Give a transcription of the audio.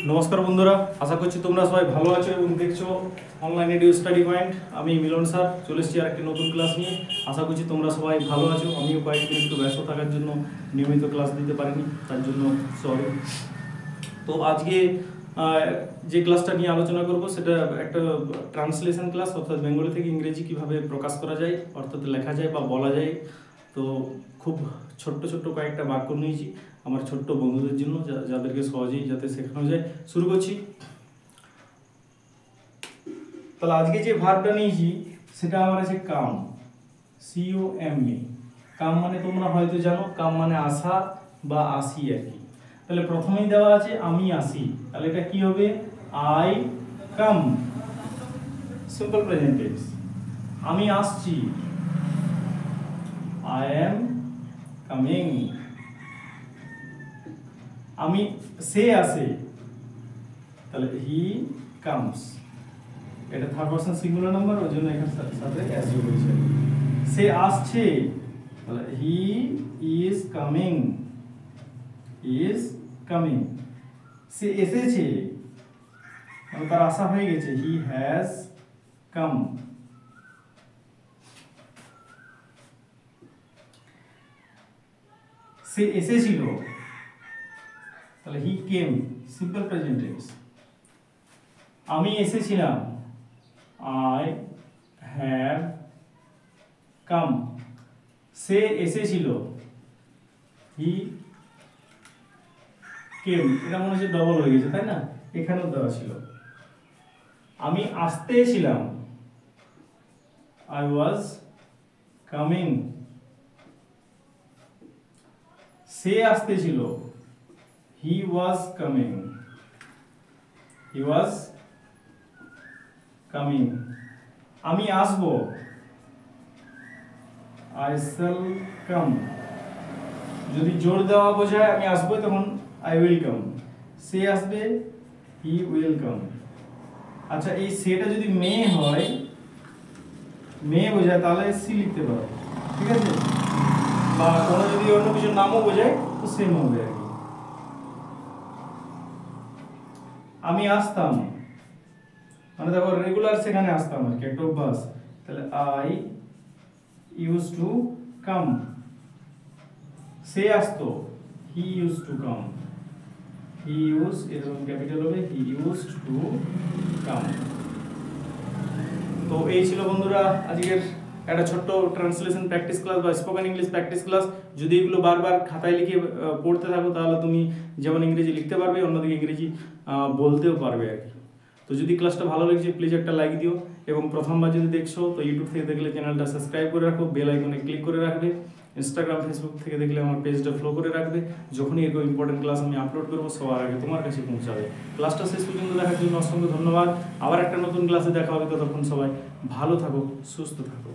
নমস্কার বন্ধুরা, আশা করছি তোমরা সবাই ভালো আছো এবং দেখছো অনলাইন এডু স্টাডি পয়েন্ট। আমি মিলন স্যার চলে এসেছি আর একটি নতুন ক্লাস নিয়ে। আশা করছি তোমরা সবাই ভালো আছো। আমিও কয়েকদিন একটু ব্যস্ত থাকার জন্য নিয়মিত ক্লাস দিতে পারিনি, তার জন্য সরি। তো আজকে যে ক্লাসটা নিয়ে আলোচনা করব সেটা একটা ট্রান্সলেশন ক্লাস, অর্থাৎ বেঙ্গলি থেকে ইংরেজি কিভাবে প্রকাশ করা যায়, অর্থাৎ লেখা যায় বা বলা যায়। তো খুব ছোট্ট ছোট্ট কয়েকটা বাক্য নিয়েছি আমার ছোট্ট বন্ধুদের জন্য, যাদেরকে সহজেই যাতে শেখানো যায়। শুরু করছি। তাহলে আজকে যে ভার্বটা নিয়েছি সেটা আমার আছে কাম, COME। কাম মানে তোমরা হয়তো জানো, কাম মানে আসা বা আসি আর কি। তাহলে প্রথমেই দেওয়া আছে আমি আসি, তাহলে এটা কি হবে? I come, simple present tense. আমি আসছি, আই এম কামিং। আমি সে আসে, তাহলে হি কামস। এটা থার্ড পারসন সিঙ্গুলার নাম্বার, ওই জন্য এখানে সাথে অ্যাজ ইউ বলছে। সে আসছে, তাহলে he is coming, is coming. সে এসেছে, মানে তার আসা হয়ে গেছে, হি হ্যাজ কাম। সে এসেছিল, তাহলে হি কেম, সিম্পল প্রেজেন্ট টেন্স। আমি এসেছিলাম, আই হ্যাভ কাম। সে এসেছিল, হি কেম। এটা মনে হচ্ছে ডবল হয়ে গেছে, তাই না? এখানেও দেওয়া ছিল। আমি আসতে ছিলাম, আই ওয়াজ কামিং। সে আসতে ছিল, হি was coming, he was coming. আমি আসবো, আই শ্যাল কাম। যদি জোর দেওয়া বোঝায় আমি আসবো, তখন আই উইল কাম। সে আসবে, হি উইল কাম। আচ্ছা, এই সেটা যদি মেয়ে হয়, মেয়ে বোঝায়, তাহলে সি লিখতে পারো, ঠিক আছে? বা কোনো যদি অন্য কিছু নামও বোঝায় তো সেম হবে আর কি। আমি আসতাম, মানে দেখো রেগুলার সেখানে আসতাম আর কি, একটা অভ্যাস। তাহলে আই ইউজ টু কাম। সে আসতো, he use to come. He use, এরকম ক্যাপিটাল হবে, হি ইউজ টু কাম। তো এই ছিল বন্ধুরা আজকের একটা ছোট্ট ট্রান্সলেশন প্র্যাকটিস ক্লাস বা স্পোকেন ইংলিশ প্র্যাকটিস ক্লাস। যদি এগুলো বারবার খাতায় লিখে পড়তে থাকো, তাহলে তুমি যেমন ইংরেজি লিখতে পারবে, অন্যদিকে ইংরেজি বলতেও পারবে আর কি। তো যদি ক্লাসটা ভালো লেগেছে প্লিজ একটা লাইক দিও, এবং প্রথমবার যদি দেখছো তো ইউটিউব থেকে দেখলে চ্যানেলটা সাবস্ক্রাইব করে রাখো, বেল আইকনে ক্লিক করে রাখবে। ইনস্টাগ্রাম ফেসবুক থেকে দেখলে আমার পেজটা ফলো করে রাখবে। যখনই এরকম ইম্পর্টেন্ট ক্লাস আমি আপলোড করবো সবার আগে তোমার কাছে পৌঁছাবে। ক্লাসটা শেষ পর্যন্ত দেখার জন্য অসংখ্য ধন্যবাদ। আবার একটা নতুন ক্লাসে দেখা হবে, ততক্ষণ সবাই ভালো থাকো, সুস্থ থাকো।